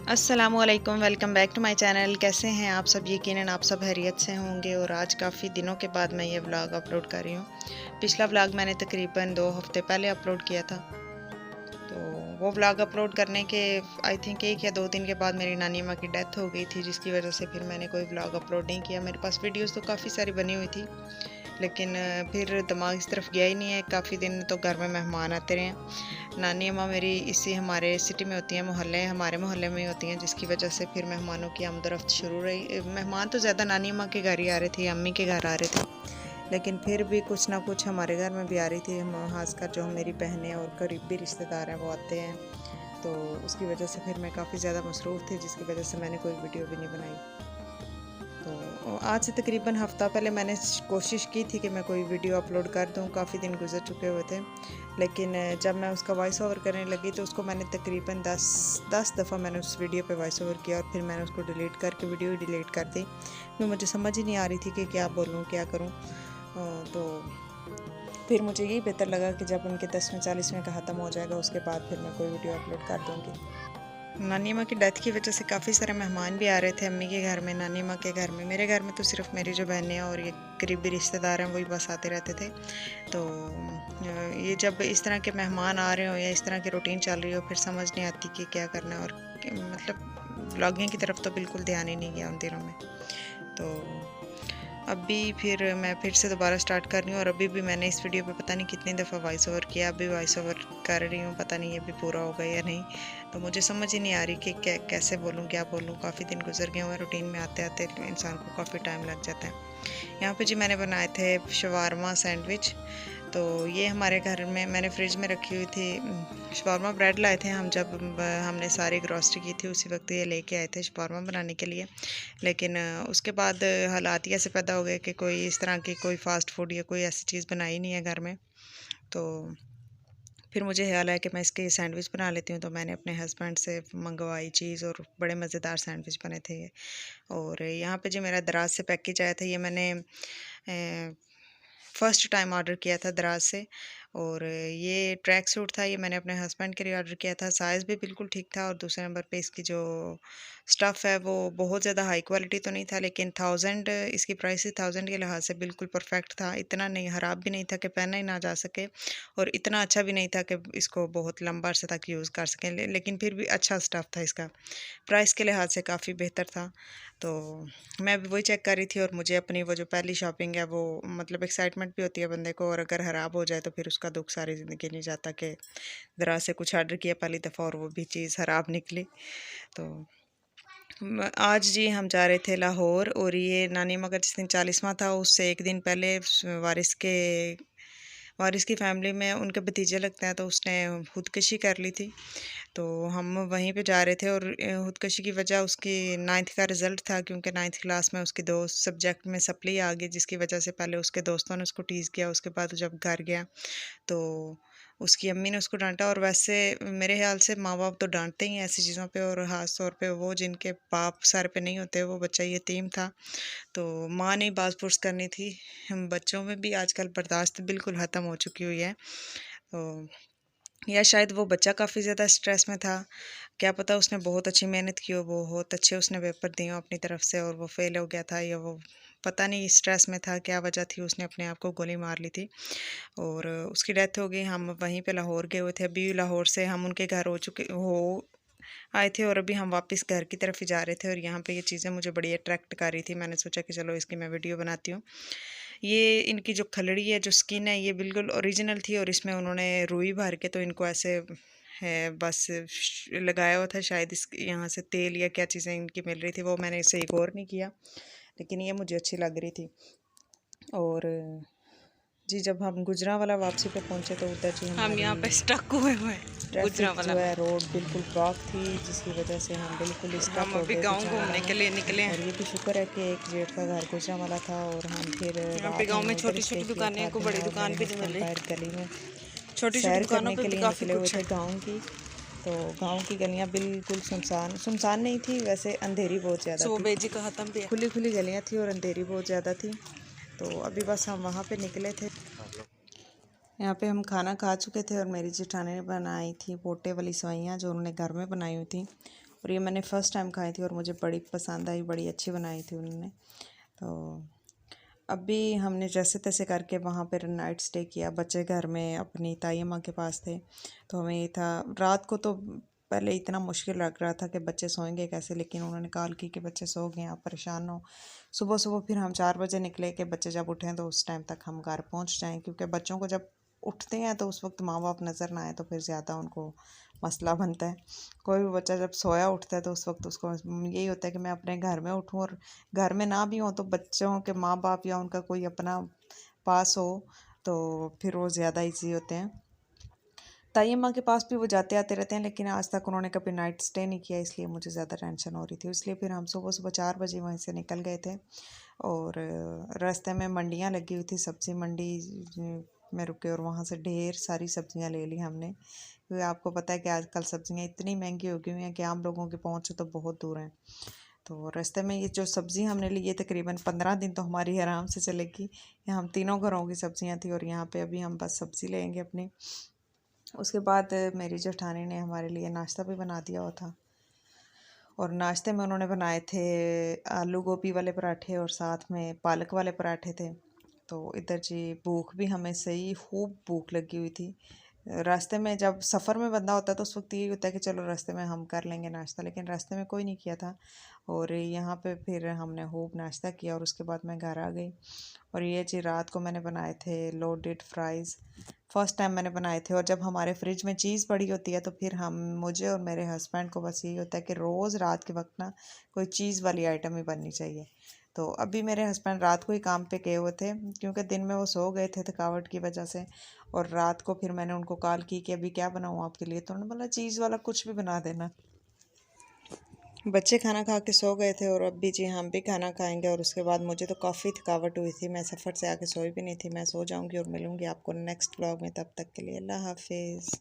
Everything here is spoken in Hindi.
अस्सलामुअलैकुम, welcome back to my channel. कैसे हैं आप सब? यकीनन आप सब खैरियत से होंगे। और आज काफ़ी दिनों के बाद मैं ये व्लॉग अपलोड कर रही हूँ। पिछला व्लॉग मैंने तकरीबन 2 हफ्ते पहले अपलोड किया था। तो वो व्लॉग अपलोड करने के आई थिंक 1 या 2 दिन के बाद मेरी नानी माँ की डेथ हो गई थी, जिसकी वजह से फिर मैंने कोई व्लॉग अपलोड नहीं किया। मेरे पास वीडियोज़ तो काफ़ी सारी बनी हुई थी, लेकिन फिर दिमाग इस तरफ गया ही नहीं है। काफ़ी दिन तो घर में मेहमान आते रहे हैं। नानी अम्मा मेरी इसी हमारे सिटी में होती हैं, मोहल्ले हमारे मोहल्ले में ही होती हैं, जिसकी वजह से फिर मेहमानों की आमदरफ्त शुरू रही। मेहमान तो ज़्यादा नानी अम्मा के घर ही आ रहे थे, अम्मी के घर आ रहे थे, लेकिन फिर भी कुछ ना कुछ हमारे घर में भी आ रही थी। हम खासकर जो मेरी बहनें और करीबी रिश्तेदार हैं वो आते हैं, तो उसकी वजह से फिर मैं काफ़ी ज़्यादा मसरूफ़ थी, जिसकी वजह से मैंने कोई वीडियो भी नहीं बनाई। तो आज से तकरीबन हफ़्ता पहले मैंने कोशिश की थी कि मैं कोई वीडियो अपलोड कर दूं। काफ़ी दिन गुजर चुके हुए थे, लेकिन जब मैं उसका वॉइस ओवर करने लगी तो उसको मैंने तकरीबन 10 दफ़ा मैंने उस वीडियो पे वॉइस ओवर किया, और फिर मैंने उसको डिलीट करके वीडियो ही डिलीट कर दी। क्योंकि मुझे समझ ही नहीं आ रही थी कि क्या बोलूँ क्या करूँ। तो फिर मुझे यही बेहतर लगा कि जब उनके 10वें 40वें का ख़त्म हो जाएगा उसके बाद फिर मैं कोई वीडियो अपलोड कर दूँगी। नानी माँ की डेथ की वजह से काफ़ी सारे मेहमान भी आ रहे थे अम्मी के घर में, नानी माँ के घर में। मेरे घर में तो सिर्फ मेरी जो बहनें और ये करीबी रिश्तेदार हैं वही बस आते रहते थे। तो ये जब इस तरह के मेहमान आ रहे हो या इस तरह की रूटीन चल रही हो, फिर समझ नहीं आती कि क्या करना है। और मतलब ब्लॉगिंग की तरफ तो बिल्कुल ध्यान ही नहीं गया उन दिनों में। तो अभी फिर मैं फिर से दोबारा स्टार्ट कर रही हूँ, और अभी भी मैंने इस वीडियो पे पता नहीं कितनी दफ़ा वॉइस ओवर किया। अभी वॉइस ओवर कर रही हूँ, पता नहीं ये भी पूरा होगा या नहीं। तो मुझे समझ ही नहीं आ रही कि कैसे बोलूँ क्या बोलूँ। काफ़ी दिन गुजर गए हुए हैं, रूटीन में आते आते इंसान को काफ़ी टाइम लग जाता है। यहाँ पे जी मैंने बनाए थे शवारमा सैंडविच। तो ये हमारे घर में मैंने फ्रिज में रखी हुई थी। शवारमा ब्रेड लाए थे हम, जब हमने सारी ग्रॉसरी की थी उसी वक्त ये लेके आए थे शवारमा बनाने के लिए। लेकिन उसके बाद हालात ही ऐसे पैदा हो गए कि कोई इस तरह की कोई फ़ास्ट फूड या कोई ऐसी चीज़ बनाई नहीं है घर में। तो फिर मुझे ख्याल आया कि मैं इसके सैंडविच बना लेती हूँ। तो मैंने अपने हस्बैंड से मंगवाई चीज़, और बड़े मज़ेदार सैंडविच बने थे ये। और यहाँ पे जो मेरा दराज से पैकेज आया था, ये मैंने फ़र्स्ट टाइम ऑर्डर किया था दराज से। और ये ट्रैक सूट था, ये मैंने अपने हस्बैंड के लिए ऑर्डर किया था। साइज़ भी बिल्कुल ठीक था, और दूसरे नंबर पे इसकी जो स्टफ़ है वो बहुत ज़्यादा हाई क्वालिटी तो नहीं था, लेकिन 1000 इसकी प्राइस 1000 के लिहाज से बिल्कुल परफेक्ट था। इतना नहीं ख़राब भी नहीं था कि पहना ही ना जा सके, और इतना अच्छा भी नहीं था कि इसको बहुत लंबा अरसे तक यूज़ कर सकें। लेकिन फिर भी अच्छा स्टफ़ था इसका, प्राइस के लिहाज से काफ़ी बेहतर था। तो मैं भी वही चेक कर रही थी, और मुझे अपनी वो जो पहली शॉपिंग है वो मतलब एक्साइटमेंट भी होती है बंदे को, और अगर ख़राब हो जाए तो फिर उसका दुख सारी ज़िंदगी नहीं जाता कि ज़रा से कुछ ऑर्डर किया पहली दफ़ा और वो भी चीज़ ख़राब निकली। तो आज जी हम जा रहे थे लाहौर, और ये नानी माँ का जिस दिन 40वां था उससे एक दिन पहले वारिस की फैमिली में उनके भतीजे लगते हैं, तो उसने खुदकुशी कर ली थी। तो हम वहीं पे जा रहे थे, और खुदकुशी की वजह उसकी 9th का रिज़ल्ट था, क्योंकि 9th क्लास में उसकी 2 सब्जेक्ट में सप्ली आ गई, जिसकी वजह से पहले उसके दोस्तों ने उसको टीज़ किया। उसके बाद जब घर गया तो उसकी अम्मी ने उसको डांटा। और वैसे मेरे ख्याल से माँ बाप तो डांटते ही हैं ऐसी चीज़ों पे, और ख़ास तौर पे वो जिनके बाप सर पे नहीं होते। वो बच्चा यतीम था, तो माँ ने बाज़ पुरस करनी थी। हम बच्चों में भी आजकल बर्दाश्त बिल्कुल ख़त्म हो चुकी हुई है। तो या शायद वो बच्चा काफ़ी ज़्यादा स्ट्रेस में था, क्या पता उसने बहुत अच्छी मेहनत की हो, बहुत अच्छे उसने पेपर दिए हों अपनी तरफ से, और वो फेल हो गया था, या वो पता नहीं स्ट्रेस में था, क्या वजह थी, उसने अपने आप को गोली मार ली थी और उसकी डेथ हो गई। हम वहीं पे लाहौर गए हुए थे, अभी लाहौर से हम उनके घर आए थे, और अभी हम वापस घर की तरफ ही जा रहे थे। और यहाँ पे ये चीज़ें मुझे बड़ी अट्रैक्ट कर रही थी, मैंने सोचा कि चलो इसकी मैं वीडियो बनाती हूँ। ये इनकी जो खलड़ी है, जो स्किन है, ये बिल्कुल ओरिजिनल थी, और इसमें उन्होंने रुई भर के तो इनको ऐसे है बस लगाया हुआ था। शायद इस यहाँ से तेल या क्या चीज़ें इनकी मिल रही थी, वो मैंने इसे गौर नहीं किया, लेकिन ये मुझे अच्छी लग रही थी। और जी जब हम गुजरांवाला वापसी पे पहुँचे तो उधर जी हम यहाँ पे स्टक हुए हुए ट्रैफिक जो है, रोड बिल्कुल ब्लॉक थी, जिसकी वजह से हम बिल्कुल स्टक हम हो अभी गए गांव घूमने के लिए निकले हैं। और ये भी शुक्र है कि एक जेठ का घर गुजरांवाला था, और हम फिर यहाँ पे रात गांव में हमने उधर छोटी स्टे छोटी किया दुकानें था। को मैं बड़ी और दुकान मेरे भी नहीं मिल हस्बैंड रही, बाहर गली में छोटी छोटी सैर दुकानों करने पे के भी लिए काफ़ी निकले हुए कुछ थे है। गाँव की। तो गाँव की गलियाँ बिल्कुल सुनसान सुनसान नहीं थी, वैसे अंधेरी बहुत ज़्यादा सो थी, बेजी का ख़त्म भी है। खुली खुली गलियाँ थी और अंधेरी बहुत ज़्यादा थी। तो अभी बस हम वहाँ पे निकले थे। यहाँ पे हम खाना खा चुके थे और मेरी जेठानी ने बनाई थी पोटे वाली सेवइयाँ जो उन्होंने घर में बनाई हुई थी, और ये मैंने फ़र्स्ट टाइम खाई थी और मुझे बड़ी पसंद आई, बड़ी अच्छी बनाई थी उन्होंने। तो अभी हमने जैसे तैसे करके वहाँ पर नाइट स्टे किया। बच्चे घर में अपनी ताई अम्मा के पास थे, तो हमें ये था रात को तो पहले इतना मुश्किल लग रहा था कि बच्चे सोएंगे कैसे, लेकिन उन्होंने कॉल की कि बच्चे सो गए, आप परेशान हो। सुबह सुबह फिर हम 4 बजे निकले कि बच्चे जब उठें तो उस टाइम तक हम घर पहुँच जाएँ, क्योंकि बच्चों को जब उठते हैं तो उस वक्त माँ बाप नज़र ना आए तो फिर ज़्यादा उनको मसला बनता है। कोई भी बच्चा जब सोया उठता है तो उस वक्त उसको यही होता है कि मैं अपने घर में उठूँ, और घर में ना भी हों तो बच्चों के माँ बाप या उनका कोई अपना पास हो तो फिर वो ज़्यादा ईजी होते हैं। ताई अम्मा के पास भी वो जाते आते रहते हैं, लेकिन आज तक उन्होंने कभी नाइट स्टे नहीं किया, इसलिए मुझे ज़्यादा टेंशन हो रही थी। इसलिए फिर हम सुबह सुबह 4 बजे वहीं से निकल गए थे, और रास्ते में मंडियाँ लगी हुई थी, सब्ज़ी मंडी में रुके और वहाँ से ढेर सारी सब्ज़ियाँ ले ली हमने, क्योंकि आपको पता है कि आजकल सब्ज़ियाँ इतनी महंगी हो गई हैं कि आम लोगों की पहुँच तो बहुत दूर हैं। तो रास्ते में ये जो सब्ज़ी हमने ली है तकरीबन 15 दिन तो हमारी आराम से चलेगी। यहाँ हम तीनों घरों की सब्ज़ियाँ थी, और यहाँ पे अभी हम बस सब्ज़ी लेंगे अपनी। उसके बाद मेरी जेठानी ने हमारे लिए नाश्ता भी बना दिया हुआ था, और नाश्ते में उन्होंने बनाए थे आलू गोभी वाले पराठे और साथ में पालक वाले पराठे थे। तो इधर जी भूख भी हमें सही खूब भूख लगी हुई थी। रास्ते में जब सफ़र में बंदा होता है तो उस वक्त यही होता है कि चलो रास्ते में हम कर लेंगे नाश्ता, लेकिन रास्ते में कोई नहीं किया था, और यहाँ पे फिर हमने खूब नाश्ता किया और उसके बाद मैं घर आ गई। और ये जी रात को मैंने बनाए थे लोडेड फ्राइज़, फ़र्स्ट टाइम मैंने बनाए थे। और जब हमारे फ्रिज में चीज़ पड़ी होती है तो फिर हम मुझे और मेरे हस्बैंड को बस यही होता है कि रोज़ रात के वक्त ना कोई चीज़ वाली आइटम ही बननी चाहिए। तो अभी मेरे हस्बैंड रात को ही काम पे गए हुए थे, क्योंकि दिन में वो सो गए थे थकावट की वजह से, और रात को फिर मैंने उनको कॉल की कि अभी क्या बनाऊँ आपके लिए, तो उन्होंने बोला चीज़ वाला कुछ भी बना देना। बच्चे खाना खा के सो गए थे और अभी जी हम भी खाना खाएंगे, और उसके बाद मुझे तो काफ़ी थकावट हुई थी, मैं सफ़र से आके सोई भी नहीं थी। मैं सो जाऊंगी और मिलूंगी आपको नेक्स्ट व्लॉग में, तब तक के लिए अल्लाह हाफिज़।